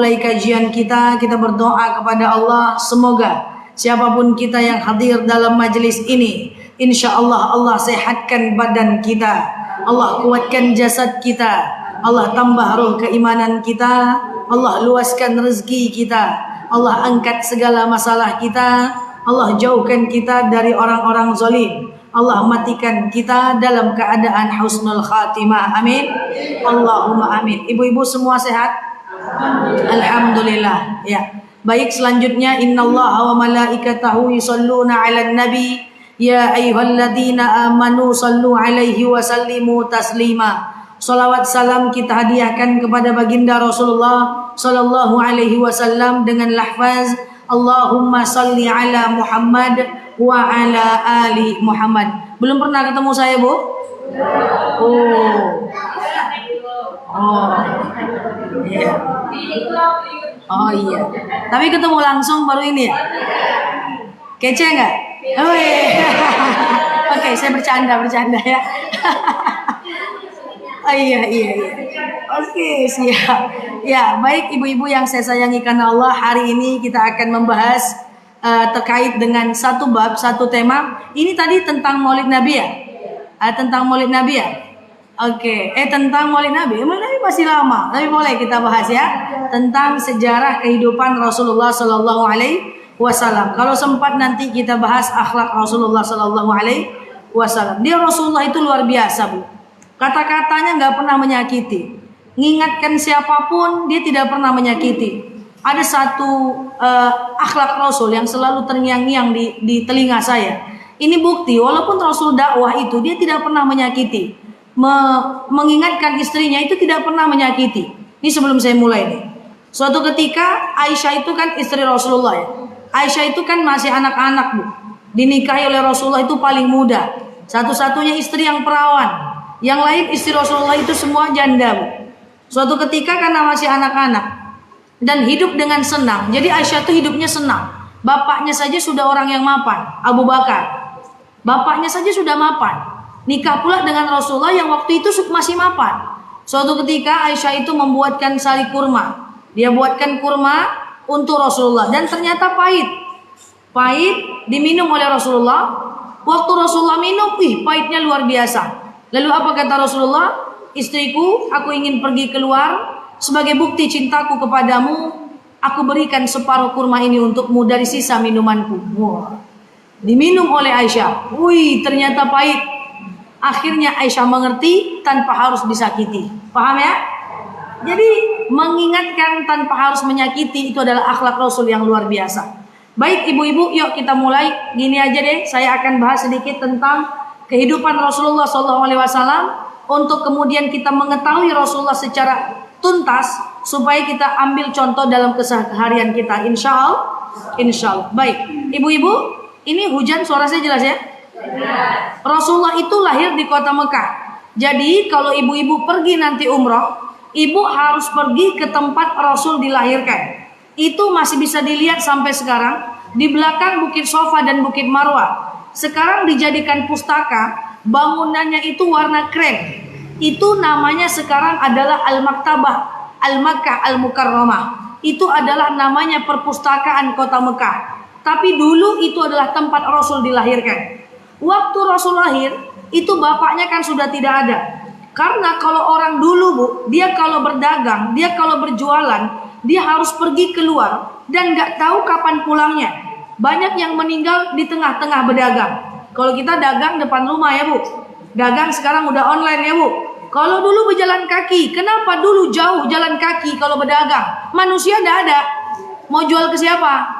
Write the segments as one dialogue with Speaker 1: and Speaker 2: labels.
Speaker 1: memulai kajian kita berdoa kepada Allah, semoga siapapun kita yang hadir dalam majelis ini, insya Allah Allah sehatkan badan kita, Allah kuatkan jasad kita, Allah tambah roh keimanan kita, Allah luaskan rezeki kita, Allah angkat segala masalah kita, Allah jauhkan kita dari orang-orang zalim, Allah matikan kita dalam keadaan husnul khatimah. Amin. Allahumma amin. Ibu-ibu semua sehat? Alhamdulillah. Ya. Baik, selanjutnya innallaha wa malaikatahu yusholluna 'alan nabi ya ayyuhalladzina amanu shallu 'alaihi wa sallimu taslima. Salawat salam kita hadiahkan kepada baginda Rasulullah sallallahu alaihi wasallam dengan lafaz Allahumma salli ala Muhammad wa ala ali Muhammad. Belum pernah ketemu saya, Bu? Iya. Oh iya. Tapi ketemu langsung baru ini ya? Kece nggak? Oh iya. Oke, saya bercanda ya. Oh, iya. Oke, siap. Ya, baik ibu-ibu yang saya sayangi karena Allah, hari ini kita akan membahas terkait dengan satu bab, satu tema. Ini tadi tentang Maulid Nabi ya? Tentang Maulid Nabi ya? Oke, tentang Maulid Nabi. Maulid Nabi masih lama, tapi boleh kita bahas ya tentang sejarah kehidupan Rasulullah Sallallahu Alaihi Wasallam. Kalau sempat nanti kita bahas akhlak Rasulullah Sallallahu Alaihi Wasallam. Dia Rasulullah itu luar biasa, Bu. Kata-katanya nggak pernah menyakiti. Ngingatkan siapapun dia tidak pernah menyakiti. Ada satu akhlak Rasul yang selalu terngiang-ngiang di telinga saya. Ini bukti walaupun Rasul dakwah itu dia tidak pernah menyakiti. Mengingatkan istrinya itu tidak pernah menyakiti. Ini sebelum saya mulai nih. Suatu ketika Aisyah itu kan istri Rasulullah ya. Aisyah itu kan masih anak-anak, Bu. Dinikahi oleh Rasulullah itu paling muda. Satu-satunya istri yang perawan. Yang lain istri Rasulullah itu semua janda, Bu. Suatu ketika karena masih anak-anak dan hidup dengan senang. Jadi Aisyah itu hidupnya senang. Bapaknya saja sudah orang yang mapan, Abu Bakar. Bapaknya saja sudah mapan. Nikah pula dengan Rasulullah yang waktu itu masih mapan. Suatu ketika Aisyah itu membuatkan sari kurma. Dia buatkan kurma untuk Rasulullah dan ternyata pahit. Pahit diminum oleh Rasulullah. Waktu Rasulullah minum, pahitnya luar biasa. Lalu apa kata Rasulullah? Istriku, aku ingin pergi keluar. Sebagai bukti cintaku kepadamu, aku berikan separuh kurma ini untukmu dari sisa minumanku. Wah. Diminum oleh Aisyah. Ternyata pahit. Akhirnya Aisyah mengerti tanpa harus disakiti. Paham ya? Jadi mengingatkan tanpa harus menyakiti itu adalah akhlak Rasul yang luar biasa. Baik ibu-ibu, yuk kita mulai. Gini aja deh, saya akan bahas sedikit tentang kehidupan Rasulullah SAW untuk kemudian kita mengetahui Rasulullah secara tuntas supaya kita ambil contoh dalam keseharian kita. Insya Allah. Baik, ibu-ibu, ini hujan suara saya jelas ya? Rasulullah itu lahir di kota Mekah. Jadi kalau ibu-ibu pergi nanti umroh, ibu harus pergi ke tempat Rasul dilahirkan. Itu masih bisa dilihat sampai sekarang di belakang Bukit Sofa dan Bukit Marwah. Sekarang dijadikan pustaka, bangunannya itu warna krem. Itu namanya sekarang adalah Al-Maktabah Al-Makkah Al-Mukarramah. Itu adalah namanya perpustakaan kota Mekah. Tapi dulu itu adalah tempat Rasul dilahirkan. Waktu Rasul lahir, itu bapaknya kan sudah tidak ada. Karena kalau orang dulu, Bu, dia kalau berdagang, dia kalau berjualan, dia harus pergi keluar dan nggak tahu kapan pulangnya. Banyak yang meninggal di tengah-tengah berdagang. Kalau kita dagang depan rumah ya, Bu. Dagang sekarang udah online ya, Bu. Kalau dulu berjalan kaki, kenapa dulu jauh jalan kaki kalau berdagang? Manusia nggak ada. Mau jual ke siapa?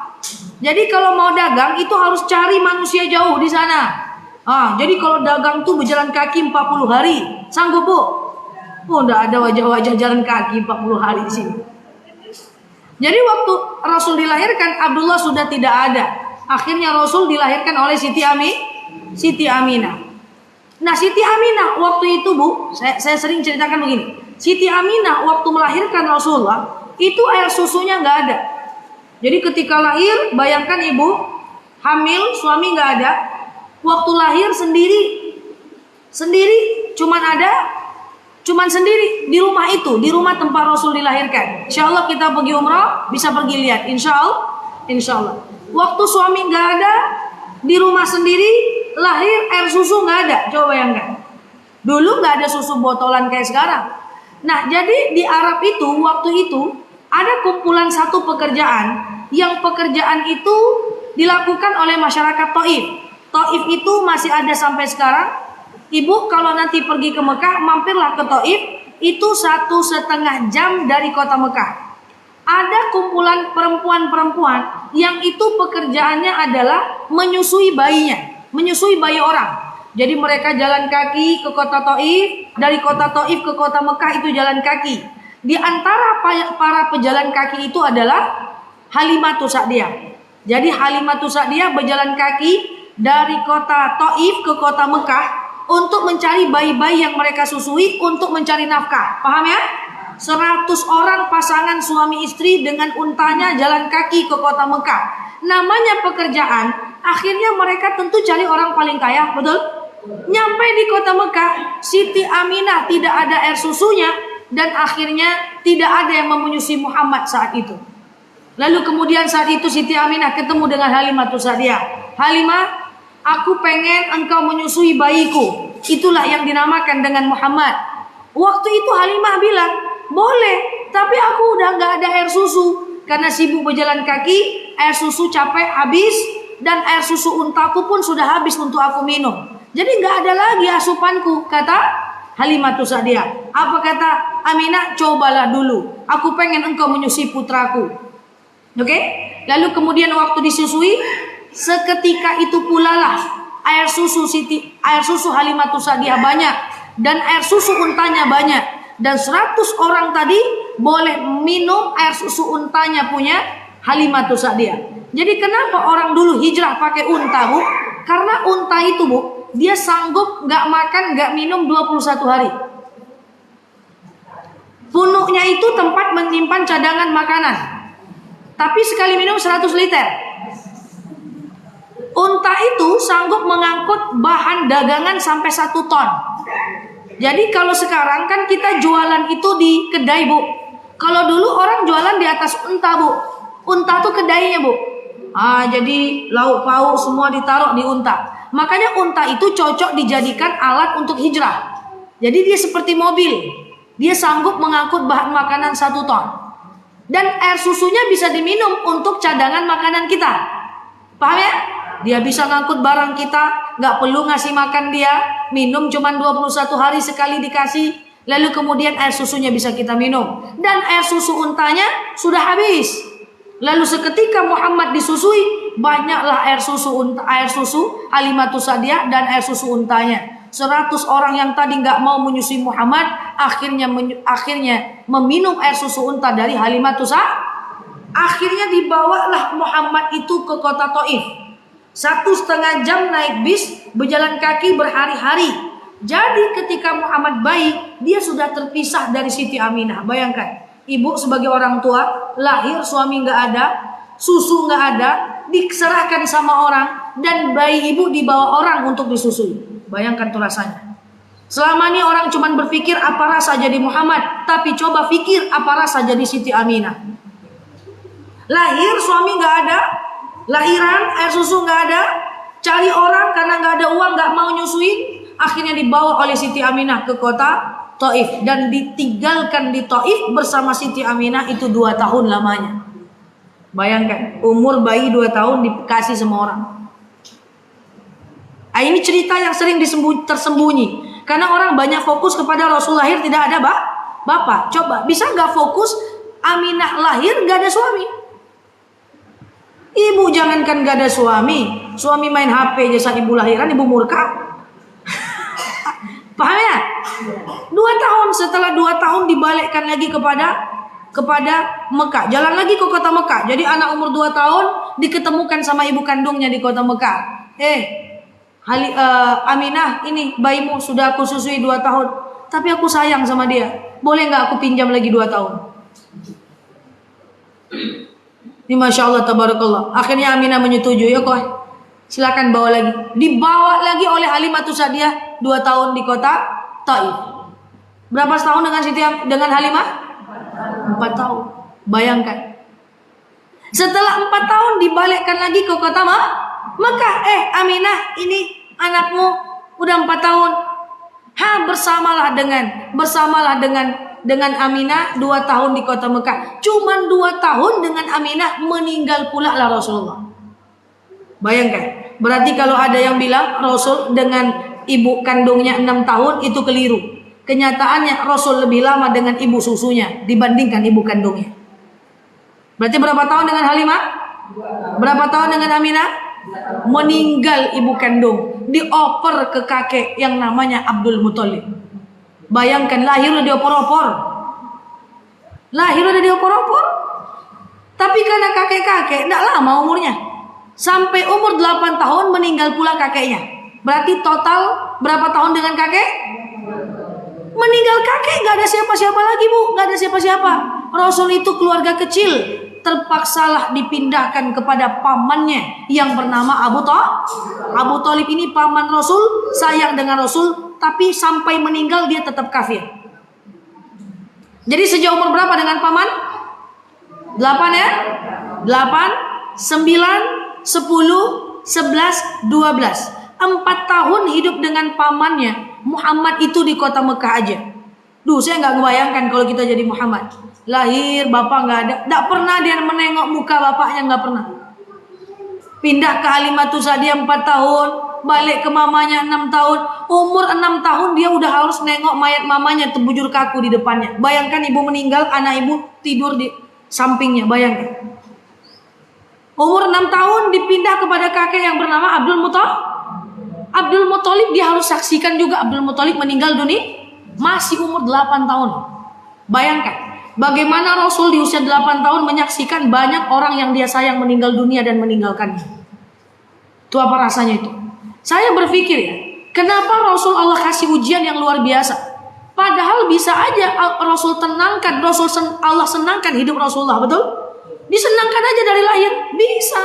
Speaker 1: Jadi kalau mau dagang itu harus cari manusia jauh di sana. Jadi kalau dagang tuh berjalan kaki 40 hari. Sanggup, Bu? Enggak ada wajah-wajah jalan kaki 40 hari di sini. Jadi waktu Rasul dilahirkan, Abdullah sudah tidak ada. Akhirnya Rasul dilahirkan oleh Siti Aminah. Nah, Siti Aminah waktu itu, Bu, saya sering ceritakan begini. Siti Aminah waktu melahirkan Rasulullah, itu air susunya nggak ada. Jadi ketika lahir, bayangkan ibu hamil, suami nggak ada. Waktu lahir sendiri cuman ada cuman sendiri di rumah itu, di rumah tempat Rasul dilahirkan. Insya Allah kita pergi umrah bisa pergi lihat. Insya Allah. Waktu suami nggak ada, di rumah sendiri lahir, air susu nggak ada. Coba bayangkan. Dulu nggak ada susu botolan kayak sekarang. Nah, jadi di Arab itu waktu itu ada kumpulan satu pekerjaan yang pekerjaan itu dilakukan oleh masyarakat Taif. Taif itu masih ada sampai sekarang. Ibu kalau nanti pergi ke Mekah, mampirlah ke Taif. Itu 1,5 jam dari kota Mekah. Ada kumpulan perempuan-perempuan yang itu pekerjaannya adalah menyusui bayinya, menyusui bayi orang. Jadi mereka jalan kaki ke kota Taif, dari kota Taif ke kota Mekah itu jalan kaki. Di antara para pejalan kaki itu adalah Halimatus Sa'diyah. Jadi Halimatus Sa'diyah berjalan kaki dari kota Taif ke kota Mekah untuk mencari bayi-bayi yang mereka susui untuk mencari nafkah. Paham ya? 100 orang pasangan suami istri dengan untanya jalan kaki ke kota Mekah. Namanya pekerjaan, akhirnya mereka tentu cari orang paling kaya, betul? Nyampe di kota Mekah, Siti Aminah tidak ada air susunya dan akhirnya tidak ada yang menyusui Muhammad saat itu. Lalu kemudian saat itu Siti Aminah ketemu dengan Halimatus Sa'diyah. Halimah, aku pengen engkau menyusui bayiku. Itulah yang dinamakan dengan Muhammad. Waktu itu Halimah bilang, boleh, tapi aku udah gak ada air susu. Karena sibuk berjalan kaki, air susu capek habis, dan air susu untaku pun sudah habis untuk aku minum. Jadi gak ada lagi asupanku, kata Halimatus Sa'diyah. Apa kata Aminah? Cobalah dulu, aku pengen engkau menyusui putraku. Oke? Lalu kemudian waktu disusui, seketika itu pula lah air susu Halimatus Sa'diyah banyak, dan air susu untanya banyak. Dan 100 orang tadi boleh minum air susu untanya punya Halimatus Sa'diyah. Jadi kenapa orang dulu hijrah pakai unta, Bu? Karena unta itu, Bu, dia sanggup gak makan, gak minum 21 hari. Punuknya itu tempat menyimpan cadangan makanan. Tapi sekali minum 100 liter. Unta itu sanggup mengangkut bahan dagangan sampai 1 ton. Jadi kalau sekarang kan kita jualan itu di kedai, Bu. Kalau dulu orang jualan di atas unta, Bu. Unta tuh kedainya, Bu. Jadi lauk pauk semua ditaruh di unta. Makanya unta itu cocok dijadikan alat untuk hijrah. Jadi dia seperti mobil. Dia sanggup mengangkut bahan makanan 1 ton. Dan air susunya bisa diminum untuk cadangan makanan kita. Paham ya? Dia bisa ngangkut barang kita, gak perlu ngasih makan dia, minum cuma 21 hari sekali dikasih, lalu kemudian air susunya bisa kita minum. Dan air susu untanya sudah habis. Lalu seketika Muhammad disusui, banyaklah air susu Halimatus Sa'diyah dan air susu untanya. 100 orang yang tadi gak mau menyusui Muhammad, akhirnya meminum air susu unta dari Halimatus Sa'diyah. Akhirnya dibawalah Muhammad itu ke kota Taif. 1,5 jam naik bis, berjalan kaki berhari-hari. Jadi ketika Muhammad bayi, dia sudah terpisah dari Siti Aminah. Bayangkan, ibu sebagai orang tua, lahir suami gak ada, susu gak ada, diserahkan sama orang, dan bayi ibu dibawa orang untuk disusui. Bayangkan tuh rasanya. Selama ini orang cuma berpikir apa rasa jadi Muhammad, tapi coba pikir apa rasa jadi Siti Aminah. Lahir suami gak ada, lahiran air susu nggak ada, cari orang karena nggak ada uang, nggak mau nyusuin, akhirnya dibawa oleh Siti Aminah ke kota Taif dan ditinggalkan di Taif bersama Siti Aminah itu 2 tahun lamanya. Bayangkan umur bayi 2 tahun dikasih sama orang. Ini cerita yang sering tersembunyi karena orang banyak fokus kepada Rasul lahir tidak ada bapak. Coba bisa nggak fokus Aminah lahir nggak ada suami? Ibu jangankan gak ada suami main HP aja saat ibu lahiran, ibu murka. Paham ya? 2 tahun, setelah 2 tahun dibalikkan lagi kepada Mekah. Jalan lagi ke kota Mekah. Jadi anak umur 2 tahun diketemukan sama ibu kandungnya di kota Mekah. Aminah, ini bayimu sudah aku susui 2 tahun, tapi aku sayang sama dia. Boleh gak aku pinjam lagi 2 tahun? Ini Masya Allah tabarakallah. Akhirnya Aminah menyetujui. Ya kok, silakan bawa lagi. Dibawa lagi oleh Halimatus Sa'diyah 2 tahun di kota Taif. Berapa tahun dengan Halimah? 4 tahun. Bayangkan. Setelah 4 tahun dibalikkan lagi ke kota Mekah. Aminah, ini anakmu udah 4 tahun. Bersamalah dengan Aminah 2 tahun di kota Mekah. Cuman 2 tahun dengan Aminah meninggal pula lah Rasulullah. Bayangkan. Berarti kalau ada yang bilang Rasul dengan ibu kandungnya 6 tahun itu keliru. Kenyataannya Rasul lebih lama dengan ibu susunya dibandingkan ibu kandungnya. Berarti berapa tahun dengan Halimah? Berapa tahun dengan Aminah? Meninggal ibu kandung, dioper ke kakek yang namanya Abdul Muthalib. Bayangkan, lahir udah diopor-opor. Tapi karena kakek-kakek tidak lama umurnya. Sampai umur 8 tahun meninggal pula kakeknya. Berarti total berapa tahun dengan kakek? Meninggal kakek, gak ada siapa-siapa lagi, Bu. Gak ada siapa-siapa. Rasul itu keluarga kecil, terpaksalah dipindahkan kepada pamannya yang bernama Abu Thalib. Ini paman Rasul, sayang dengan Rasul, tapi sampai meninggal dia tetap kafir. Jadi sejauh umur berapa dengan paman? 8 ya? 8, 9, 10, 11, 12. 4 tahun hidup dengan pamannya. Muhammad itu di kota Mekah aja. Saya nggak ngebayangkan kalau kita jadi Muhammad. Lahir, bapak nggak ada. Nggak pernah dia menengok muka bapaknya, nggak pernah. Pindah ke Halimatus Sa'diyah 4 tahun. Balik ke mamanya 6 tahun. Umur 6 tahun dia udah harus nengok mayat mamanya terbujur kaku di depannya. Bayangkan ibu meninggal, anak ibu tidur di sampingnya. Bayangkan. Umur 6 tahun dipindah kepada kakek yang bernama Abdul Muthalib, dia harus saksikan juga Abdul Muthalib meninggal dunia masih umur 8 tahun. Bayangkan bagaimana Rasul di usia 8 tahun menyaksikan banyak orang yang dia sayang meninggal dunia dan meninggalkannya. Itu apa rasanya itu? Saya berpikir ya, kenapa Rasul Allah kasih ujian yang luar biasa? Padahal bisa aja Rasul tenangkan, Allah senangkan hidup Rasulullah, betul? Disenangkan aja dari lahir, bisa.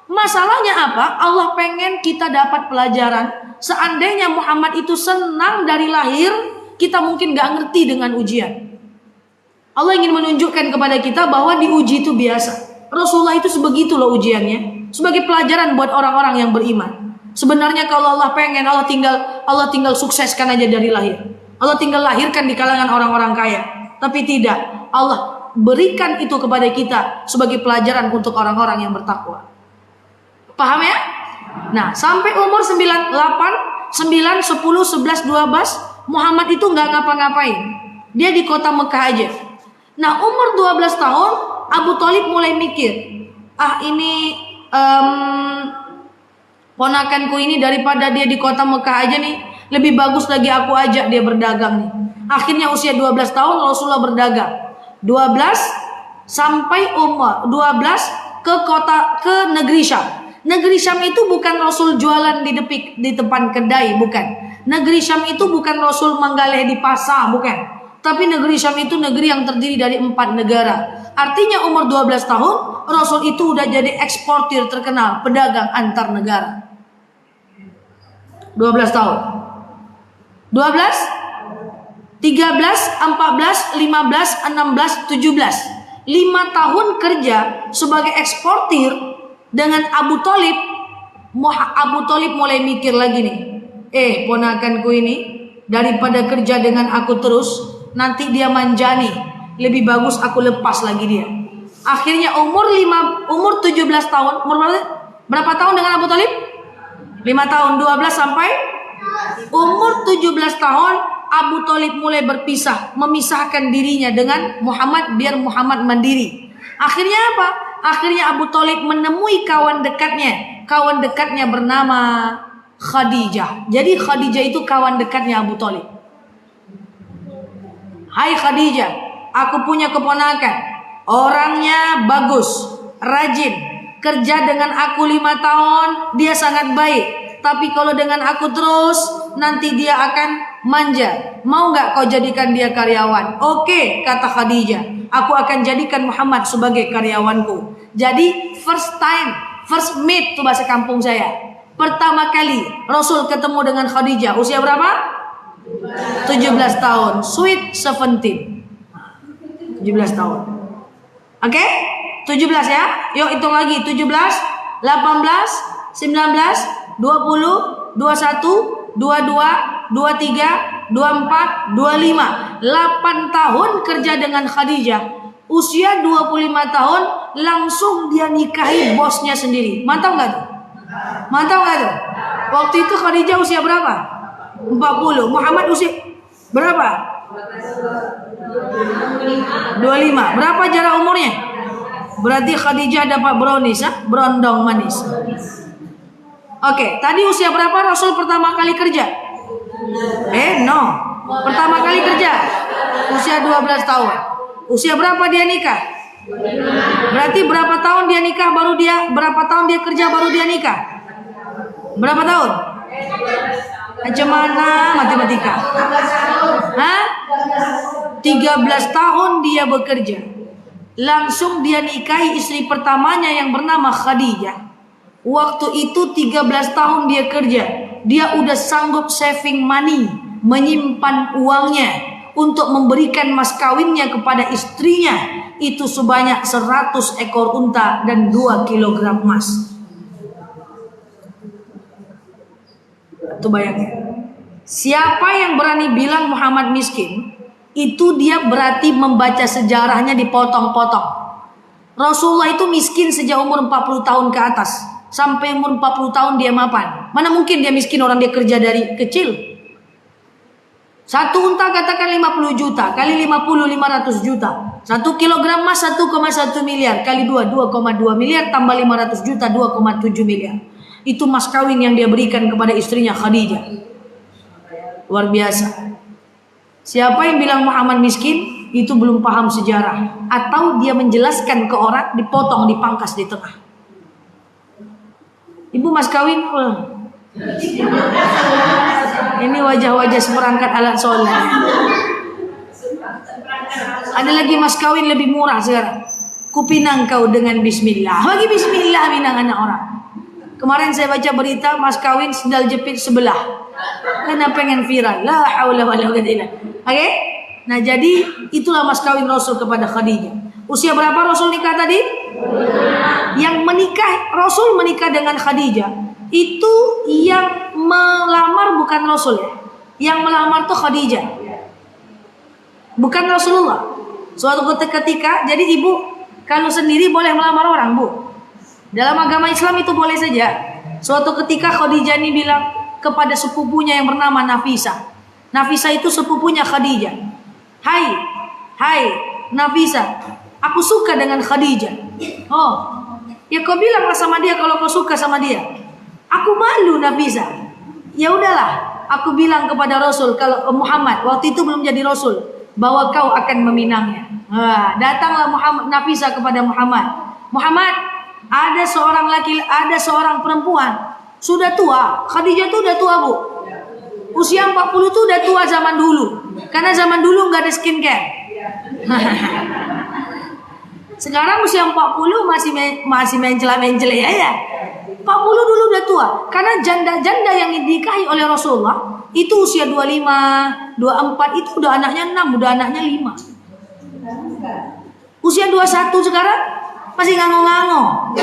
Speaker 1: Masalahnya apa? Allah pengen kita dapat pelajaran. Seandainya Muhammad itu senang dari lahir, kita mungkin gak ngerti dengan ujian. Allah ingin menunjukkan kepada kita bahwa diuji itu biasa. Rasulullah itu sebegitu loh ujiannya. Sebagai pelajaran buat orang-orang yang beriman. Sebenarnya kalau Allah pengen, Allah tinggal sukseskan aja dari lahir. Allah tinggal lahirkan di kalangan orang-orang kaya. Tapi tidak, Allah berikan itu kepada kita sebagai pelajaran untuk orang-orang yang bertakwa. Paham ya? Nah, sampai umur 9, 8, 9, 10, 11, 12, Muhammad itu nggak ngapa-ngapain. Dia di kota Mekah aja. Nah, umur 12 tahun, Abu Thalib mulai mikir, ini ponakanku ini daripada dia di kota Mekah aja nih, lebih bagus lagi aku ajak dia berdagang nih. Akhirnya usia 12 tahun Rasulullah berdagang. 12 sampai umur 12 ke negeri Syam. Negeri Syam itu bukan Rasul jualan di depan kedai, bukan. Negeri Syam itu bukan Rasul menggaleh di pasar, bukan. Tapi negeri Syam itu negeri yang terdiri dari 4 negara. Artinya umur 12 tahun Rasul itu udah jadi eksportir terkenal, pedagang antar negara. 12 tahun. 12, 13, 14, 15, 16, 17. 5 tahun kerja sebagai eksportir. Dengan Abu Thalib mulai mikir lagi nih. Ponakanku ini daripada kerja dengan aku terus, nanti dia manjani. Lebih bagus aku lepas lagi dia. Akhirnya umur 17 tahun. Berapa tahun dengan Abu Thalib? 5 tahun, 12 sampai umur 17 tahun Abu Thalib mulai memisahkan dirinya dengan Muhammad biar Muhammad mandiri. Akhirnya apa? Akhirnya Abu Thalib menemui kawan dekatnya bernama Khadijah. Jadi Khadijah itu kawan dekatnya Abu Thalib. Hai Khadijah, aku punya keponakan. Orangnya bagus, rajin, kerja dengan aku 5 tahun, dia sangat baik. Tapi kalau dengan aku terus, nanti dia akan manja. Mau gak kau jadikan dia karyawan? Oke, kata Khadijah. Aku akan jadikan Muhammad sebagai karyawanku. Jadi first meet tuh bahasa kampung saya. Pertama kali Rasul ketemu dengan Khadijah. Usia berapa? 17 tahun. Sweet 17. 17 tahun. Oke? 17 ya. Yuk hitung lagi. 17, 18, 19, 20, 21, 22, 23, 24, 25. 8 tahun kerja dengan Khadijah. Usia 25 tahun langsung dia nikahi bosnya sendiri. Mantap nggak tuh? Mantap nggak tuh? Waktu itu Khadijah usia berapa? 40. Muhammad usia berapa? 25. Berapa jarak umurnya? Berarti Khadijah dapat brownies, berondong manis. Oke, tadi usia berapa Rasul pertama kali kerja? No. Pertama kali kerja usia 12 tahun. Usia berapa dia nikah? Berarti berapa tahun dia nikah berapa tahun dia kerja baru dia nikah? Berapa tahun? Macam mana matematika? 13 tahun dia bekerja. Langsung dia nikahi istri pertamanya yang bernama Khadijah. Waktu itu 13 tahun dia kerja. Dia udah sanggup saving money, menyimpan uangnya untuk memberikan mas kawinnya kepada istrinya. Itu sebanyak 100 ekor unta dan 2 kilogram emas. Tuh bayangin. Siapa yang berani bilang Muhammad miskin, itu dia berarti membaca sejarahnya dipotong-potong. Rasulullah itu miskin sejak umur 40 tahun ke atas. Sampai umur 40 tahun dia mapan. Mana mungkin dia miskin, orang dia kerja dari kecil. Satu unta katakan 50 juta. Kali 50, 500 juta. 1 kilogram emas 1,1 miliar. Kali 2, 2,2 miliar. Tambah 500 juta, 2,7 miliar. Itu mas kawin yang dia berikan kepada istrinya Khadijah. Luar biasa. Siapa yang bilang Muhammad miskin, itu belum paham sejarah. Atau dia menjelaskan ke orang, dipotong, dipangkas di tengah. Ibu mas kawin, ini wajah-wajah seperangkat alat sholat. Ada lagi mas kawin lebih murah sekarang. Kupinang kau dengan bismillah. Bagi bismillah minang anak orang. Kemarin saya baca berita mas kawin sendal jepit sebelah. Karena pengen viral. La haula wala quwwata illa billah. Oke? Nah, jadi itulah mas kawin Rasul kepada Khadijah. Usia berapa Rasul nikah tadi? Yang menikah, Rasul menikah dengan Khadijah. Itu yang melamar bukan Rasul ya. Yang melamar tuh Khadijah. Bukan Rasulullah. Suatu ketika, jadi ibu kalau sendiri boleh melamar orang, Bu. Dalam agama Islam itu boleh saja. Suatu ketika Khadijah ini bilang kepada sepupunya yang bernama Nafisa. Nafisa itu sepupunya Khadijah. Hai Nafisa, aku suka dengan Khadijah. Oh, ya kau bilanglah sama dia kalau kau suka sama dia. Aku malu Nafisa. Ya udahlah, aku bilang kepada Rasul kalau Muhammad waktu itu belum jadi Rasul bahwa kau akan meminangnya. Datanglah Nafisa kepada Muhammad. Muhammad, ada seorang perempuan sudah tua. Khadijah tuh udah tua, Bu. Usia 40 tuh udah tua zaman dulu. Karena zaman dulu nggak ada skincare. Sekarang usia 40 masih mencela-mencela ya. 40 dulu udah tua. Karena janda-janda yang dinikahi oleh Rasulullah itu usia 25, 24 itu udah anaknya 6, udah anaknya 5. Usia 21 sekarang masih ngangong-ngangong.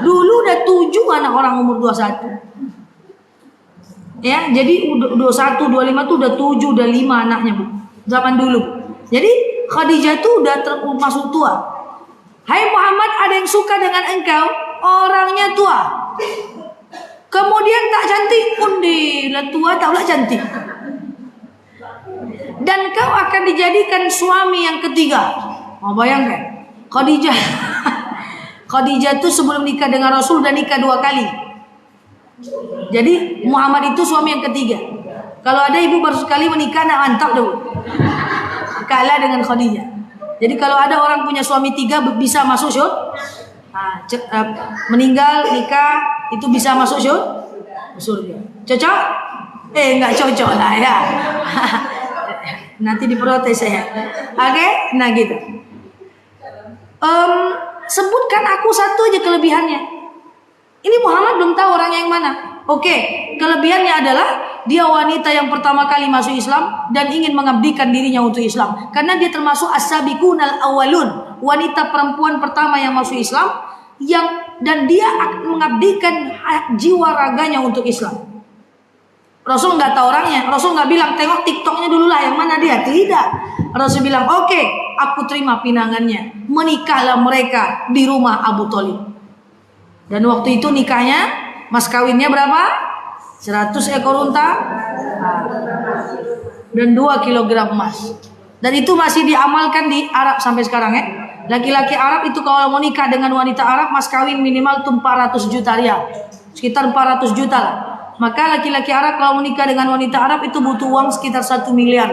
Speaker 1: Dulu udah 7 anak orang umur 21. Ya, jadi 21, 25 tuh udah 7, udah 5 anaknya, Bu. Zaman dulu. Jadi Khadijah tuh udah masuk tua. Hai Muhammad, ada yang suka dengan engkau, orangnya tua. Kemudian tak cantik, lah tua tak pula cantik. Dan kau akan dijadikan suami yang ketiga. Mau bayangkan, Khadijah tuh sebelum nikah dengan Rasul udah nikah 2 kali. Jadi Muhammad itu suami yang ketiga. Kalau ada ibu baru sekali menikah, nak mantap dulu. Kalah dengan Khadijah. Jadi kalau ada orang punya suami 3 bisa masuk surga. Meninggal nikah itu bisa masuk surga. Cocok? Enggak cocok lah ya. Nanti diprotes saya. Oke, nah gitu. Sebutkan aku satu aja kelebihannya. Ini Muhammad belum tahu orangnya yang mana. Oke, kelebihannya adalah dia wanita yang pertama kali masuk Islam dan ingin mengabdikan dirinya untuk Islam. Karena dia termasuk as-sabiqunal awwalun, wanita perempuan pertama yang masuk Islam, dan dia akan mengabdikan jiwa raganya untuk Islam. Rasul nggak tahu orangnya. Rasul nggak bilang tengok TikToknya dulu lah yang mana dia. Tidak. Rasul bilang oke, aku terima pinangannya. Menikahlah mereka di rumah Abu Thalib. Dan waktu itu nikahnya, mas kawinnya berapa? 100 ekor unta dan 2 kilogram emas. Dan itu masih diamalkan di Arab sampai sekarang ya. Laki-laki Arab itu kalau mau nikah dengan wanita Arab, mas kawin minimal tuh 400 juta rial. Sekitar 400 juta lah. Maka laki-laki Arab kalau menikah dengan wanita Arab itu butuh uang sekitar 1 miliar.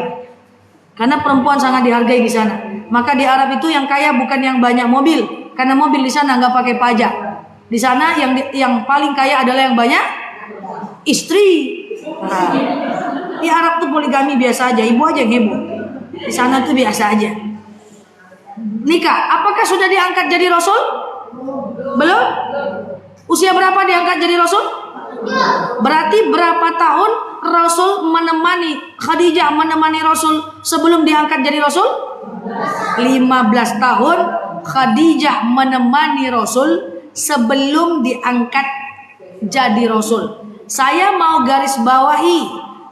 Speaker 1: Karena perempuan sangat dihargai di sana. Maka di Arab itu yang kaya bukan yang banyak mobil, karena mobil di sana nggak pakai pajak. Di sana yang paling kaya adalah yang banyak istri. Nah, di Arab tuh poligami biasa aja, ibu aja yang heboh. Di sana tuh biasa aja. Nikah, apakah sudah diangkat jadi rasul? Belum? Usia berapa diangkat jadi rasul? Berarti berapa tahun Rasul menemani Khadijah menemani Rasul sebelum diangkat jadi Rasul? 15 tahun Khadijah menemani Rasul sebelum diangkat jadi Rasul. Saya mau garis bawahi,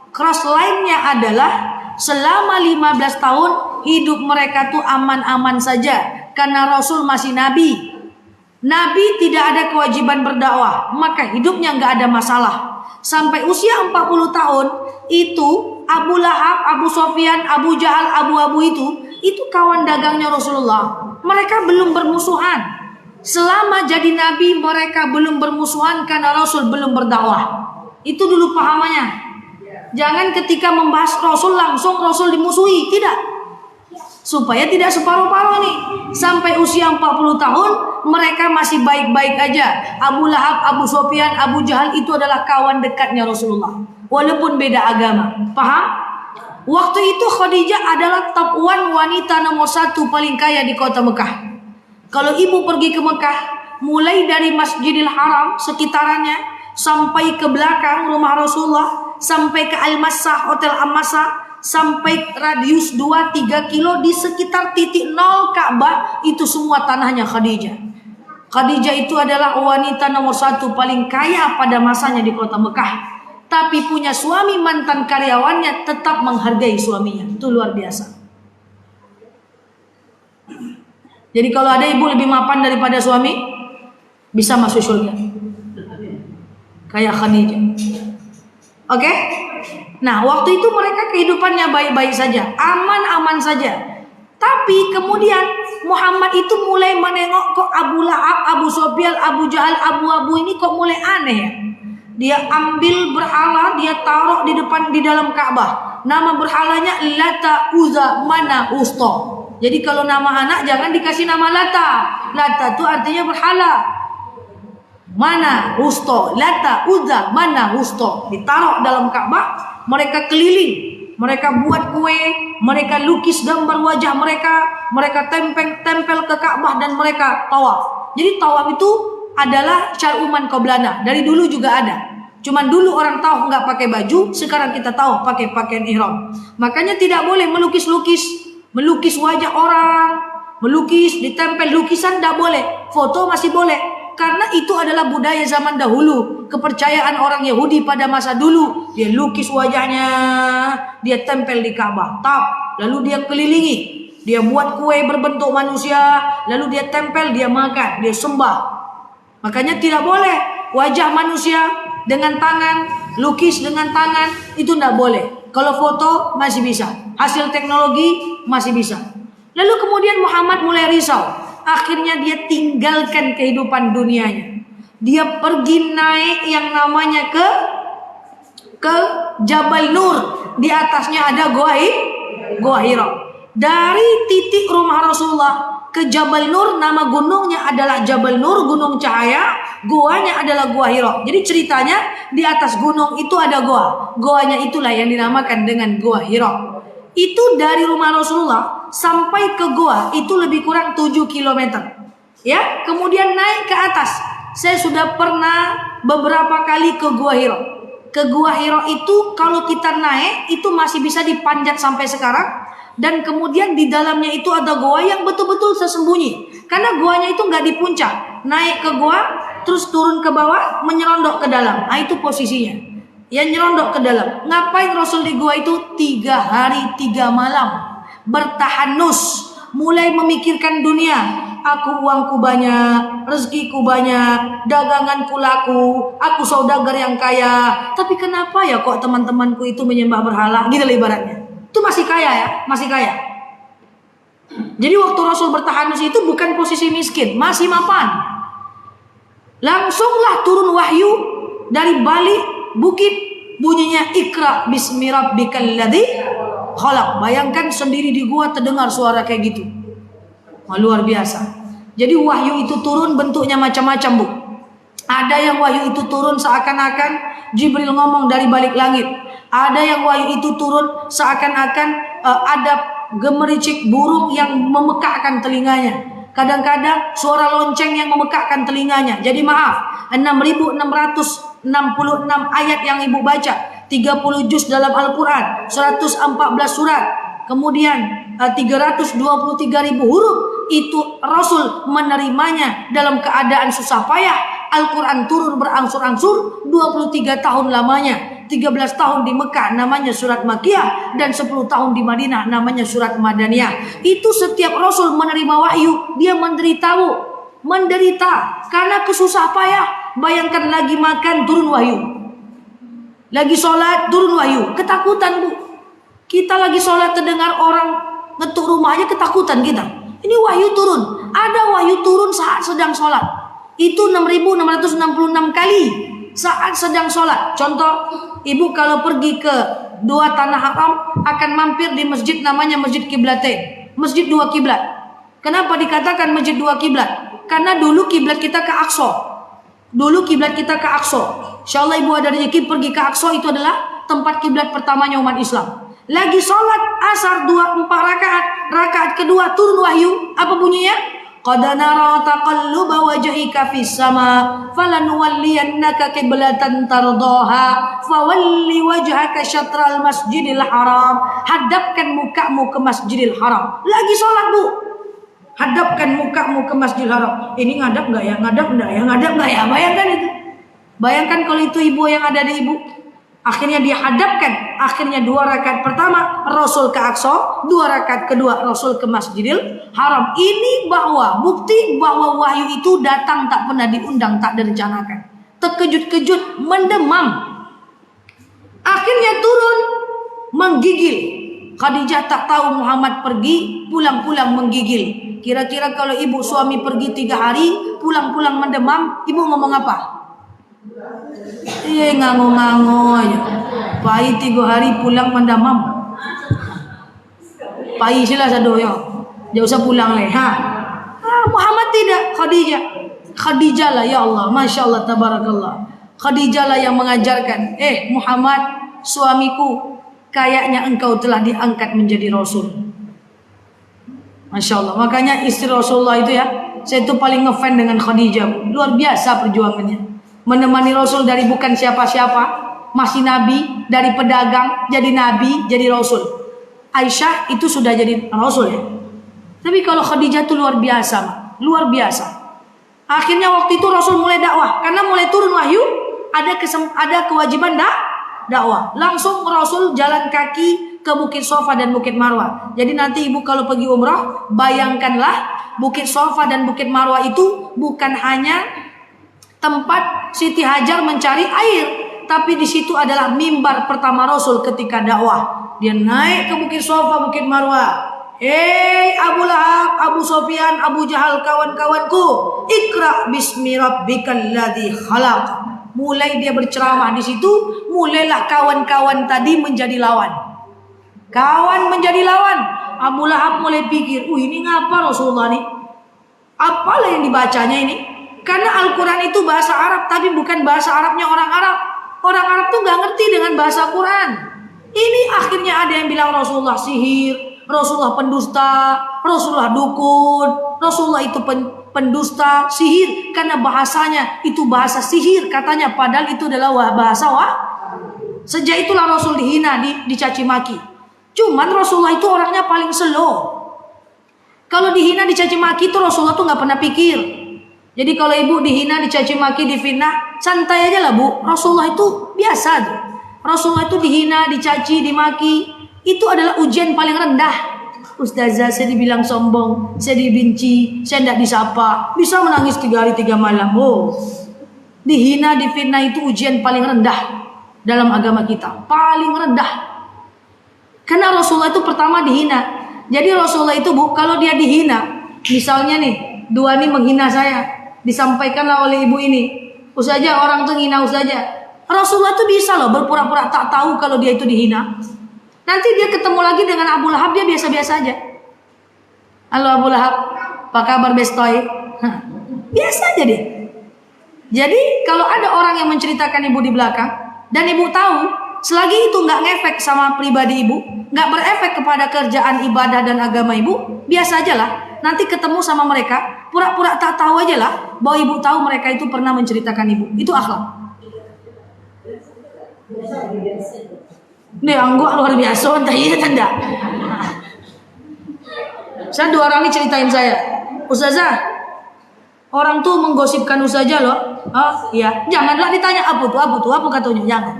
Speaker 1: cross line-nya adalah selama 15 tahun hidup mereka tuh aman-aman saja karena Rasul masih Nabi. Nabi tidak ada kewajiban berdakwah, maka hidupnya nggak ada masalah. Sampai usia 40 tahun itu Abu Lahab, Abu Sofyan, Abu Jahal, Abu itu kawan dagangnya Rasulullah. Mereka belum bermusuhan. Selama jadi Nabi mereka belum bermusuhan karena Rasul belum berdakwah. Itu dulu pahamannya. Jangan ketika membahas Rasul langsung Rasul dimusuhi, tidak. Supaya tidak separuh-paruh nih. Sampai usia 40 tahun mereka masih baik-baik aja. Abu Lahab, Abu Sofyan, Abu Jahal itu adalah kawan dekatnya Rasulullah, walaupun beda agama. Paham? Waktu itu Khadijah adalah top 1 wanita nomor 1 paling kaya di kota Mekah. Kalau ibu pergi ke Mekah, mulai dari Masjidil Haram sekitarannya sampai ke belakang rumah Rasulullah, sampai ke Al-Massah, Hotel Al-Massah, sampai radius 2-3 kilo di sekitar titik 0 Ka'bah, itu semua tanahnya Khadijah. Khadijah itu adalah wanita nomor 1 paling kaya pada masanya di kota Mekah. Tapi punya suami mantan karyawannya tetap menghargai suaminya. Itu luar biasa. Jadi kalau ada ibu lebih mapan daripada suami, bisa masuk surga. Kayak Khadijah. Oke? Nah, waktu itu mereka kehidupannya baik-baik saja, aman-aman saja. Tapi kemudian Muhammad itu mulai menengok kok Abu Lahab, Abu Sofyan, Abu Jahal, Abu ini kok mulai aneh ya. Dia ambil berhala, dia taruh di dalam Ka'bah. Nama berhalanya Lata, Uzza, Mana, Usto. Jadi kalau nama anak jangan dikasih nama Lata. Lata itu artinya berhala. Mana, Usto, Lata, Uzza, Mana, Usto. Ditaruh dalam Ka'bah. Mereka keliling, mereka buat kue, mereka lukis gambar wajah mereka tempel ke Ka'bah dan mereka tawaf. Jadi tawaf itu adalah syar'uman qoblana, dari dulu juga ada. Cuman dulu orang tawaf nggak pakai baju, sekarang kita tawaf pakai pakaian ihram. Makanya tidak boleh melukis wajah orang, melukis ditempel lukisan tidak boleh, foto masih boleh. Karena itu adalah budaya zaman dahulu, kepercayaan orang Yahudi pada masa dulu. Dia lukis wajahnya, dia tempel di Ka'bah, lalu dia kelilingi, dia buat kue berbentuk manusia, lalu dia tempel, dia makan, dia sembah. Makanya tidak boleh wajah manusia dengan tangan, lukis dengan tangan, itu tidak boleh. Kalau foto masih bisa, hasil teknologi masih bisa. Lalu kemudian Muhammad mulai risau. Akhirnya dia tinggalkan kehidupan dunianya. Dia pergi naik yang namanya ke Jabal Nur. Di atasnya ada Gua Hira. Dari titik rumah Rasulullah ke Jabal Nur, nama gunungnya adalah Jabal Nur, gunung cahaya. Goanya adalah Gua Hira. Jadi ceritanya di atas gunung itu ada goa. Goanya itulah yang dinamakan dengan Gua Hira. Itu dari rumah Rasulullah sampai ke goa itu lebih kurang 7 km. Ya, kemudian naik ke atas. Saya sudah pernah beberapa kali ke Gua Hira. Ke Gua Hira itu kalau kita naik itu masih bisa dipanjat sampai sekarang. Dan kemudian di dalamnya itu ada gua yang betul-betul tersembunyi. Karena guanya itu nggak di puncak. Naik ke gua, terus turun ke bawah, menyerondok ke dalam. Nah itu posisinya. Ya nyerondok ke dalam. Ngapain Rasul di gua itu 3 hari 3 malam. Bertahanus. Mulai memikirkan dunia. Aku uangku banyak, rezekiku banyak, daganganku laku, aku saudagar yang kaya. Tapi kenapa ya kok teman-temanku itu menyembah berhala? Gitu lah ibaratnya. Itu masih kaya ya, masih kaya. Jadi waktu Rasul bertahanus itu bukan posisi miskin, masih mapan. Langsunglah turun wahyu dari balik bukit, bunyinya Iqra bismi rabbikal ladzi khalaq. Bayangkan sendiri di gua terdengar suara kayak gitu. Wah, luar biasa. Jadi wahyu itu turun bentuknya macam-macam, Bu. Ada yang wahyu itu turun seakan-akan Jibril ngomong dari balik langit. Ada yang wahyu itu turun seakan-akan ada gemericik burung yang memekakkan telinganya. Kadang-kadang suara lonceng yang memekakkan telinganya. Jadi maaf, 6.666 ayat yang Ibu baca, 30 juz dalam Al-Quran, 114 surat, kemudian 323.000 huruf, itu Rasul menerimanya dalam keadaan susah payah. Al-Quran turun berangsur-angsur 23 tahun lamanya. 13 tahun di Mekah namanya surat Makkiyah, dan 10 tahun di Madinah namanya surat Madaniyah. Itu setiap Rasul menerima wahyu, dia menderita, Bu. Menderita karena kesusah payah. Bayangkan lagi makan turun wahyu, lagi sholat turun wahyu, ketakutan, Bu. Kita lagi sholat terdengar orang ngetuk rumah aja ketakutan kita. Ini wahyu turun. Ada wahyu turun saat sedang sholat. Itu 6.666 kali saat sedang sholat. Contoh, Ibu kalau pergi ke 2 tanah haram akan mampir di masjid namanya Masjid Kiblatain, Masjid 2 kiblat. Kenapa dikatakan Masjid 2 kiblat? Karena dulu kiblat kita ke Aqsa. Dulu kiblat kita ke Aqsa. Insyaallah Ibu ada rezeki pergi ke Aqsa, itu adalah tempat kiblat pertamanya umat Islam. Lagi sholat asar 4 rakaat, rakaat kedua turun wahyu. Apa bunyinya? Qad nara taqalluba wajhika fis sama falanuwalliyannaka qiblatan tardaha fawalli wajhaka syatral masjidil haram. Hadapkan mukamu ke Masjidil Haram. Lagi sholat, Bu. Hadapkan mukamu ke Masjidil Haram. Ini ngadap enggak ya? Ngadap enggak ya? Ngadap enggak ya? Bayangkan itu. Bayangkan kalau itu Ibu yang ada di Ibu. Akhirnya dihadapkan. Akhirnya 2 rakaat pertama Rasul ke Aqsa, 2 rakaat kedua Rasul ke Masjidil Haram. Ini bahwa bukti bahwa wahyu itu datang tak pernah diundang, tak direncanakan. Terkejut-kejut, mendemam. Akhirnya turun, menggigil. Khadijah tak tahu Muhammad pergi, pulang-pulang menggigil. Kira-kira kalau Ibu suami pergi 3 hari, pulang-pulang mendemam, Ibu ngomong apa? Iya, ngango-ngango aja. Pai 3 hari pulang mendamam. Pai sila sado yo. Jangan usah pulang leh. Muhammad tidak, Khadijah. Khadijah lah, ya Allah, masya Allah, tabarakallah. Khadijah lah yang mengajarkan. Muhammad, suamiku, kayaknya engkau telah diangkat menjadi Rasul. Masya Allah. Makanya istri Rasulullah itu ya, saya itu paling ngefan dengan Khadijah. Luar biasa perjuangannya. Menemani Rasul dari bukan siapa-siapa, masih Nabi, dari pedagang jadi Nabi, jadi Rasul. Aisyah itu sudah jadi Rasul ya. Tapi kalau Khadijah itu luar biasa, luar biasa. Akhirnya waktu itu Rasul mulai dakwah, karena mulai turun wahyu, ada kewajiban dakwah. Langsung Rasul jalan kaki ke Bukit Sofa dan Bukit Marwah. Jadi nanti Ibu kalau pergi umrah, bayangkanlah Bukit Sofa dan Bukit Marwah itu bukan hanya tempat Siti Hajar mencari air, tapi di situ adalah mimbar pertama Rasul ketika dakwah. Dia naik ke Bukit Sofa, Bukit Marwah. Abu Lahab, Abu Sofyan, Abu Jahal, kawan-kawanku, Iqra bismi rabbikal ladzi khalaq. Mulai dia berceramah di situ, mulailah kawan-kawan tadi menjadi lawan. Kawan menjadi lawan. Abu Lahab mulai pikir, ini ngapa Rasulullah nih? Apalah yang dibacanya ini? Karena Al-Quran itu bahasa Arab, tapi bukan bahasa Arabnya orang Arab. Orang Arab tuh gak ngerti dengan bahasa Quran. Ini akhirnya ada yang bilang Rasulullah sihir, Rasulullah pendusta, Rasulullah dukun, Rasulullah itu pendusta, sihir. Karena bahasanya itu bahasa sihir katanya, padahal itu adalah bahasa Sejak itulah Rasul dihina, dicaci maki. Cuman Rasulullah itu orangnya paling slow. Kalau dihina, dicaci maki itu Rasulullah tuh nggak pernah pikir. Jadi kalau ibu dihina, dicaci maki, difitnah, santai aja lah bu. Rasulullah itu biasa tuh. Rasulullah itu dihina, dicaci, dimaki, itu adalah ujian paling rendah. Ustazah, saya dibilang sombong, saya dibenci, saya tidak disapa, bisa menangis 3 hari 3 malam. Oh, dihina, difitnah itu ujian paling rendah dalam agama kita, paling rendah. Karena Rasulullah itu pertama dihina. Jadi Rasulullah itu bu, kalau dia dihina, misalnya nih, dua nih menghina saya, disampaikanlah oleh ibu ini, Ustazah orang tuh menghina Ustazah. Rasulullah itu bisa loh berpura-pura tak tahu kalau dia itu dihina. Nanti dia ketemu lagi dengan Abu Lahab, dia biasa-biasa aja. Halo Abu Lahab, apa kabar bestoy? Biasa aja dia. Jadi kalau ada orang yang menceritakan ibu di belakang, dan ibu tahu, selagi itu nggak ngefek sama pribadi ibu, nggak berefek kepada kerjaan ibadah dan agama ibu, biasa aja lah. Nanti ketemu sama mereka, pura-pura tak tahu aja lah bahwa ibu tahu mereka itu pernah menceritakan ibu. Itu akhlak. Nih angguk luar biasa, entah iya tanda. Saya 2 orang ini ceritain saya, Ustazah, orang tuh menggosipkan Ustazah loh. Oh iya, janganlah ditanya apa katanya, jangan.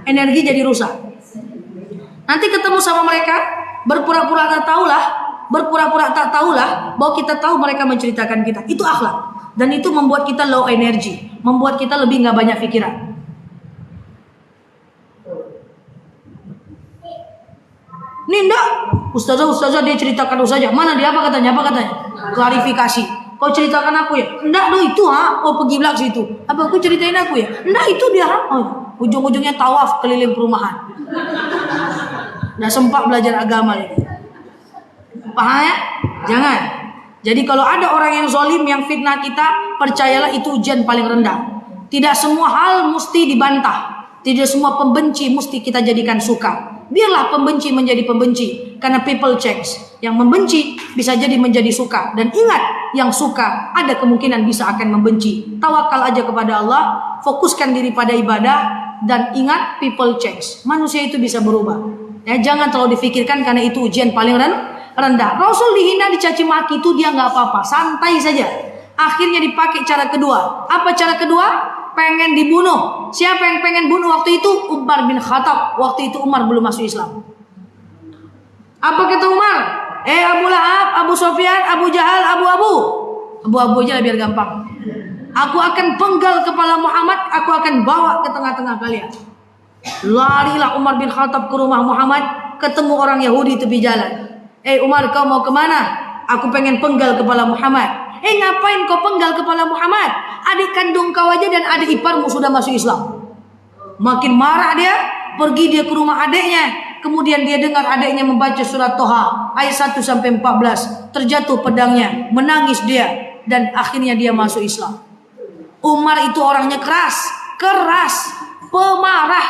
Speaker 1: Energi jadi rusak. Nanti ketemu sama mereka, berpura-pura tak tahulah bahwa kita tahu mereka menceritakan kita. Itu akhlak. Dan itu membuat kita low energy, membuat kita lebih nggak banyak pikiran. Nih enggak, Ustazah dia ceritakan Ustazah. Mana dia, apa katanya? Klarifikasi. Kau ceritakan aku ya? Enggak do itu oh pergi belak situ. Apa aku ceritain aku ya? Enggak itu dia oh, ujung-ujungnya tawaf keliling perumahan. Udah sempat belajar agama lagi. Paham ya? Jangan. Jadi kalau ada orang yang zalim yang fitnah kita, percayalah itu ujian paling rendah. Tidak semua hal mesti dibantah. Tidak semua pembenci mesti kita jadikan suka. Biarlah pembenci menjadi pembenci, karena people change. Yang membenci bisa jadi menjadi suka. Dan ingat, yang suka ada kemungkinan bisa akan membenci. Tawakal aja kepada Allah, fokuskan diri pada ibadah, dan ingat people change. Manusia itu bisa berubah. Ya, jangan terlalu difikirkan karena itu ujian paling rendah. Rasul dihina, dicaci maki itu dia nggak apa-apa, santai saja. Akhirnya dipakai cara kedua. Apa cara kedua? Pengen dibunuh. Siapa yang pengen bunuh waktu itu? Umar bin Khattab. Waktu itu Umar belum masuk Islam. Apa kata Umar? Abu Lahab, Abu Sufyan, Abu Jahal, Abu aja lah biar gampang. Aku akan penggal kepala Muhammad, aku akan bawa ke tengah-tengah kalian. Larilah Umar bin Khattab ke rumah Muhammad, ketemu orang Yahudi tepi jalan. Umar, kau mau kemana? Aku pengen penggal kepala Muhammad. Ngapain kau penggal kepala Muhammad? Adik kandung kau aja dan adik iparmu sudah masuk Islam. Makin marah dia, pergi dia ke rumah adiknya. Kemudian dia dengar adiknya membaca surat Toha ayat 1 sampai 14. Terjatuh pedangnya, menangis dia, dan akhirnya dia masuk Islam. Umar itu orangnya keras, pemarah.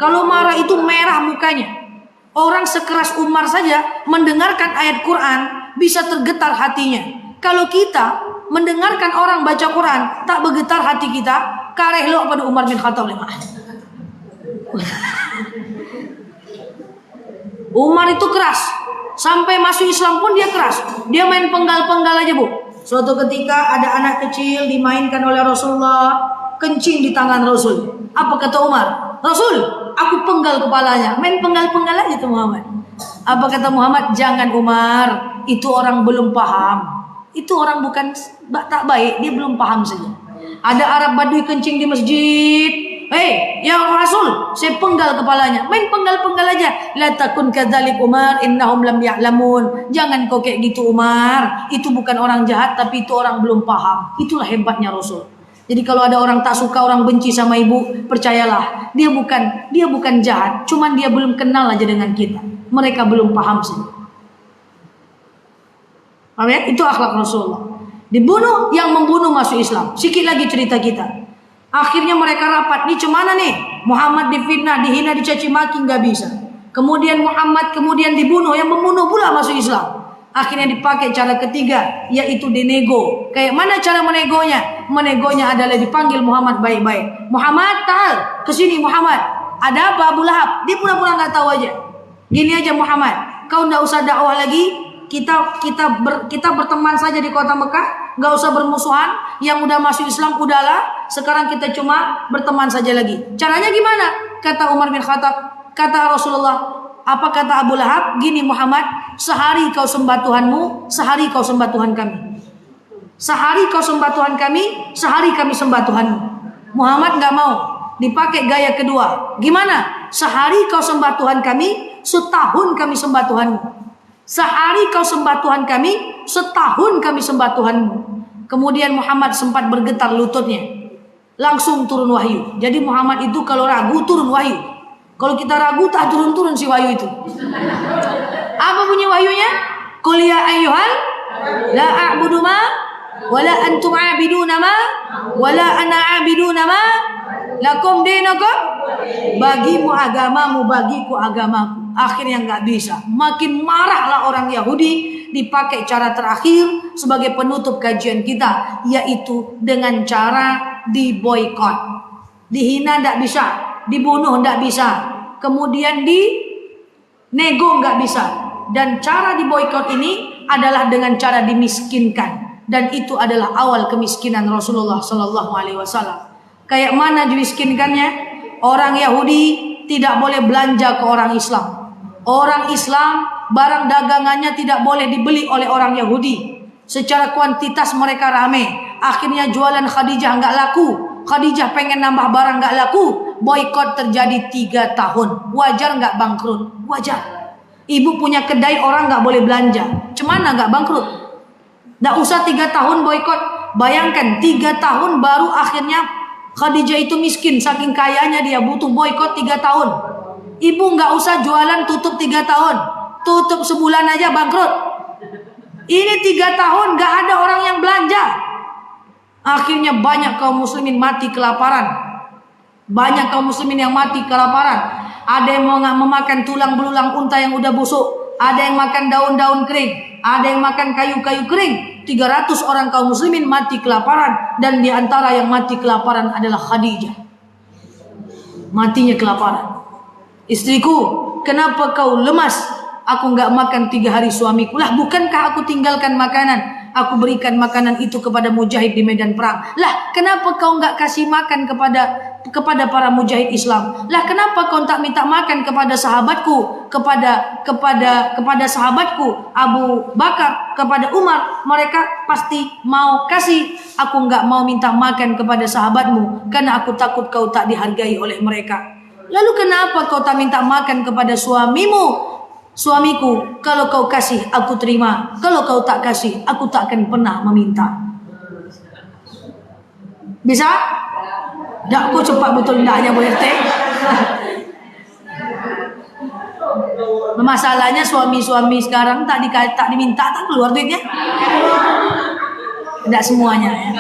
Speaker 1: Kalau marah itu merah mukanya. Orang sekeras Umar saja mendengarkan ayat Quran bisa tergetar hatinya. Kalau kita mendengarkan orang baca Quran tak bergetar hati kita, kareh lo pada Umar bin Khattab lemah. Umar itu keras, sampai masuk Islam pun dia keras. Dia main penggal-penggal aja bu. Suatu ketika ada anak kecil dimainkan oleh Rasulullah, kencing di tangan Rasul. Apa kata Umar? Rasul, aku penggal kepalanya. Main penggal-penggal aja tuh Muhammad. Apa kata Muhammad? Jangan Umar, itu orang belum paham. Itu orang bukan tak baik, dia belum paham saja. Ada Arab Badui kencing di masjid. Ya Rasul, saya penggal kepalanya. Main penggal-penggal aja. La takun kadzalik Umar, innahum lam ya'lamun. Jangan kau kayak gitu Umar. Itu bukan orang jahat, tapi itu orang belum paham. Itulah hebatnya Rasul. Jadi kalau ada orang tak suka, orang benci sama ibu, percayalah, dia bukan jahat, cuman dia belum kenal aja dengan kita. Mereka belum paham saja. Itu akhlak Rasulullah. Dibunuh, yang membunuh masuk Islam. Sikit lagi cerita kita. Akhirnya mereka rapat. Nih cemana nih? Muhammad difitnah, dihina, dicaci maki, nggak bisa. Kemudian Muhammad dibunuh, yang membunuh pula masuk Islam. Akhirnya dipakai cara ketiga, yaitu dinego. Kayak mana cara menegonya? Menegonya adalah dipanggil Muhammad baik-baik. Muhammad, ta'al, kesini Muhammad. Ada apa Abu Lahab? Dia pura-pura nggak tahu aja. Gini aja Muhammad, kau nggak usah dakwah lagi. Kita berteman saja di kota Mekah, nggak usah bermusuhan. Yang udah masuk Islam udahlah. Sekarang kita cuma berteman saja lagi. Caranya gimana? Kata Umar bin Khattab, kata Rasulullah, apa kata Abu Lahab? Gini Muhammad, sehari kau sembah Tuhanmu, sehari kau sembah Tuhan kami. Sehari kau sembah Tuhan kami, sehari kami sembah Tuhanmu. Muhammad nggak mau, dipakai gaya kedua. Gimana? Sehari kau sembah Tuhan kami, setahun kami sembah Tuhanmu. Sehari kau sembah Tuhan kami, setahun kami sembah Tuhanmu. Kemudian Muhammad sempat bergetar lututnya. Langsung turun wahyu. Jadi Muhammad itu kalau ragu turun wahyu. Kalau kita ragu tak turun-turun si wahyu itu. Apa bunyi wahyunya? Qul ya ayyuhal la a'budu ma wala antum 'abiduna ma wala ana 'abiduna ma lakum dinukum. Bagimu agamamu, bagiku agamaku. Akhirnya nggak bisa. Makin marahlah orang Yahudi. Dipakai cara terakhir sebagai penutup kajian kita, yaitu dengan cara diboikot. Dihina nggak bisa, dibunuh nggak bisa, kemudian dinego nggak bisa. Dan cara diboikot ini adalah dengan cara dimiskinkan. Dan itu adalah awal kemiskinan Rasulullah Sallallahu Alaihi Wasallam. Kayak mana dimiskinkannya? Orang Yahudi tidak boleh belanja ke orang Islam. Orang Islam barang dagangannya tidak boleh dibeli oleh orang Yahudi. Secara kuantitas mereka rame. Akhirnya jualan Khadijah nggak laku. Khadijah pengen nambah barang nggak laku. Boykot terjadi 3 tahun. Wajar nggak bangkrut? Wajar. Ibu punya kedai, orang nggak boleh belanja. Cemana nggak bangkrut? Nggak usah 3 tahun boykot. Bayangkan 3 tahun baru akhirnya Khadijah itu miskin. Saking kayanya dia butuh boykot 3 tahun. Ibu nggak usah jualan tutup 3 tahun. Tutup sebulan aja bangkrut. Ini 3 tahun nggak ada orang yang belanja. Akhirnya banyak kaum muslimin mati kelaparan. Banyak kaum muslimin yang mati kelaparan. Ada yang mau memakan tulang belulang unta yang udah busuk. Ada yang makan daun-daun kering. Ada yang makan kayu-kayu kering. 300 orang kaum muslimin mati kelaparan. Dan di antara yang mati kelaparan adalah Khadijah. Matinya kelaparan. Istriku, kenapa kau lemas? Aku nggak makan 3 hari suamiku. Lah, bukankah aku tinggalkan makanan? Aku berikan makanan itu kepada mujahid di medan perang. Lah, kenapa kau nggak kasih makan kepada para mujahid Islam? Lah, kenapa kau tak minta makan kepada sahabatku, kepada sahabatku Abu Bakar, kepada Umar? Mereka pasti mau kasih. Aku nggak mau minta makan kepada sahabatmu karena aku takut kau tak dihargai oleh mereka. Lalu kenapa kau tak minta makan kepada suamimu? Suamiku, kalau kau kasih aku terima. Kalau kau tak kasih, aku tak akan pernah meminta. Bisa? Dak kau cepat betul ndaknya Bu RT. Masalahnya suami-suami sekarang tak diminta, tak keluar duitnya. Tidak semuanya ya.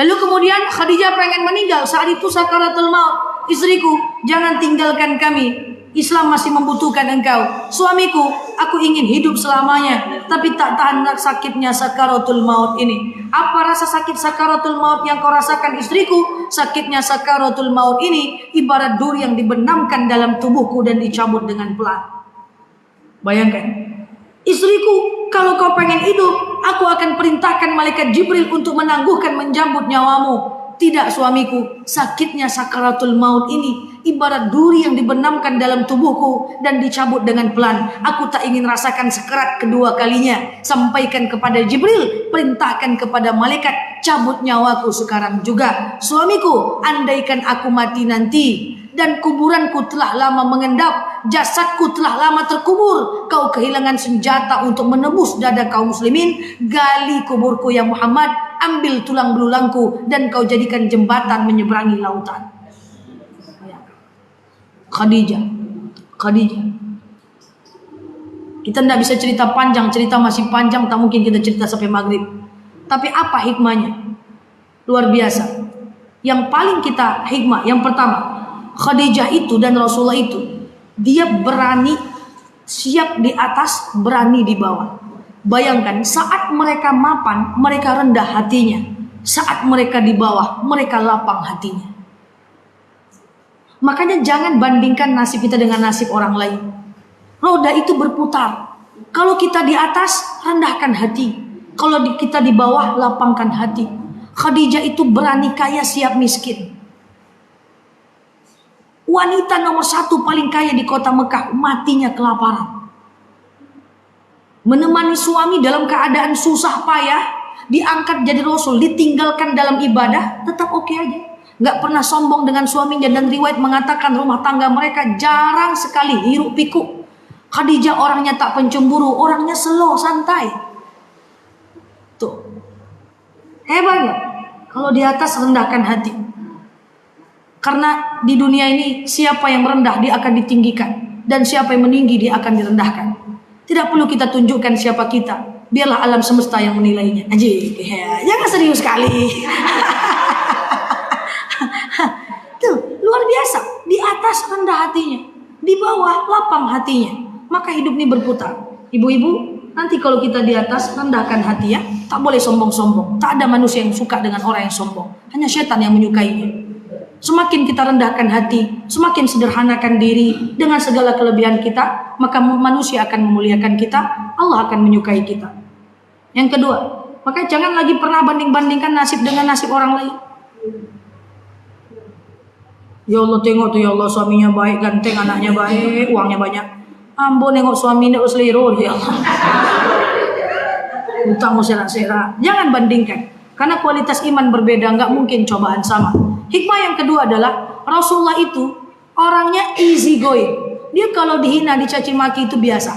Speaker 1: Lalu kemudian Khadijah pengen meninggal. Saat itu sakaratul maut. Istriku, jangan tinggalkan kami. Islam masih membutuhkan engkau. Suamiku, aku ingin hidup selamanya, tapi tak tahan sakitnya sakaratul maut ini. Apa rasa sakit sakaratul maut yang kau rasakan istriku? Sakitnya sakaratul maut ini ibarat duri yang dibenamkan dalam tubuhku dan dicabut dengan pelan. Bayangkan. Istriku, kalau kau pengen hidup, aku akan perintahkan malaikat Jibril untuk menangguhkan menjambut nyawamu. Tidak suamiku, sakitnya sakaratul maut ini ibarat duri yang dibenamkan dalam tubuhku dan dicabut dengan pelan. Aku tak ingin rasakan sekarat kedua kalinya. Sampaikan kepada Jibril, perintahkan kepada malaikat, cabut nyawaku sekarang juga. Suamiku, andaikan aku mati nanti dan kuburanku telah lama mengendap, jasadku telah lama terkubur, kau kehilangan senjata untuk menembus dada kaum muslimin, gali kuburku ya Muhammad, ambil tulang belulangku dan kau jadikan jembatan menyeberangi lautan. Khadijah. Kita tidak bisa cerita panjang, cerita masih panjang, tak mungkin kita cerita sampai maghrib. Tapi apa hikmahnya? Luar biasa. Yang paling kita hikmah, yang pertama, Khadijah itu dan Rasulullah itu, dia berani siap di atas, berani di bawah. Bayangkan saat mereka mapan, mereka rendah hatinya. Saat mereka di bawah, mereka lapang hatinya. Makanya jangan bandingkan nasib kita dengan nasib orang lain. Roda itu berputar. Kalau kita di atas, rendahkan hati. Kalau kita di bawah, lapangkan hati. Khadijah itu berani kaya siap miskin. Wanita nomor 1 paling kaya di kota Mekah, matinya kelaparan. Menemani suami dalam keadaan susah payah, diangkat jadi rasul, ditinggalkan dalam ibadah, tetap oke aja. Gak pernah sombong dengan suaminya, dan riwayat mengatakan rumah tangga mereka jarang sekali hiruk pikuk. Khadijah orangnya tak pencemburu, orangnya slow, santai. Tuh, hebat gak? Kalau di atas rendahkan hati. Karena di dunia ini siapa yang merendah dia akan ditinggikan, dan siapa yang meninggi dia akan direndahkan. Tidak perlu kita tunjukkan siapa kita, biarlah alam semesta yang menilainya. Ajik, ya, jangan serius sekali. Tuh, luar biasa. Di atas rendah hatinya, di bawah lapang hatinya. Maka hidup ini berputar. Ibu-ibu, nanti kalau kita di atas, rendahkan hati ya. Tak boleh sombong-sombong. Tak ada manusia yang suka dengan orang yang sombong. Hanya setan yang menyukainya. Semakin kita rendahkan hati, semakin sederhanakan diri dengan segala kelebihan kita, maka manusia akan memuliakan kita, Allah akan menyukai kita. Yang kedua, maka jangan lagi pernah banding-bandingkan nasib dengan nasib orang lain. Ya Allah, tengok tuh ya Allah, suaminya baik, ganteng, anaknya baik, uangnya banyak. Ambo nengok suami nengok seliro, ya Allah. Utang mau serak-serak. Jangan bandingkan, karena kualitas iman berbeda, nggak mungkin cobaan sama. Hikmah yang kedua adalah Rasulullah itu orangnya easy going. Dia kalau dihina, dicaci maki itu biasa.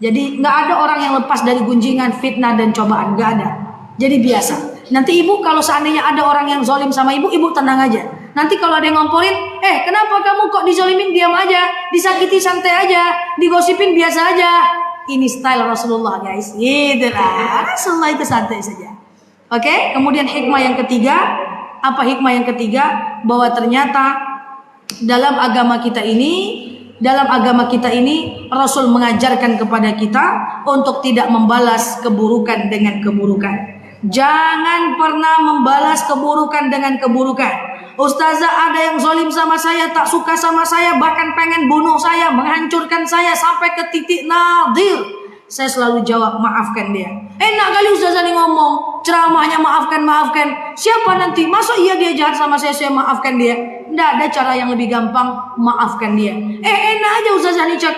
Speaker 1: Jadi nggak ada orang yang lepas dari gunjingan, fitnah dan cobaan, nggak ada. Jadi biasa. Nanti ibu kalau seandainya ada orang yang zolim sama ibu, ibu tenang aja. Nanti kalau ada yang ngomporin, kenapa kamu kok dizolimin, diam aja, disakiti santai aja, digosipin biasa aja. Ini style Rasulullah guys, gitu lah. Rasulullah itu santai saja. Oke, kemudian hikmah yang ketiga, apa hikmah yang ketiga? Bahwa ternyata dalam agama kita ini Rasul mengajarkan kepada kita untuk tidak membalas keburukan dengan keburukan. Jangan pernah membalas keburukan dengan keburukan. Ustazah, ada yang zolim sama saya, tak suka sama saya, bahkan pengen bunuh saya, menghancurkan saya sampai ke titik nadir. Saya selalu jawab, maafkan dia. Enak kali ustazah nih ngomong, ceramahnya maafkan. Siapa nanti? Masa iya dia jahat sama saya maafkan dia? Tidak ada cara yang lebih gampang, maafkan dia. Enak aja ustazah nih cakap.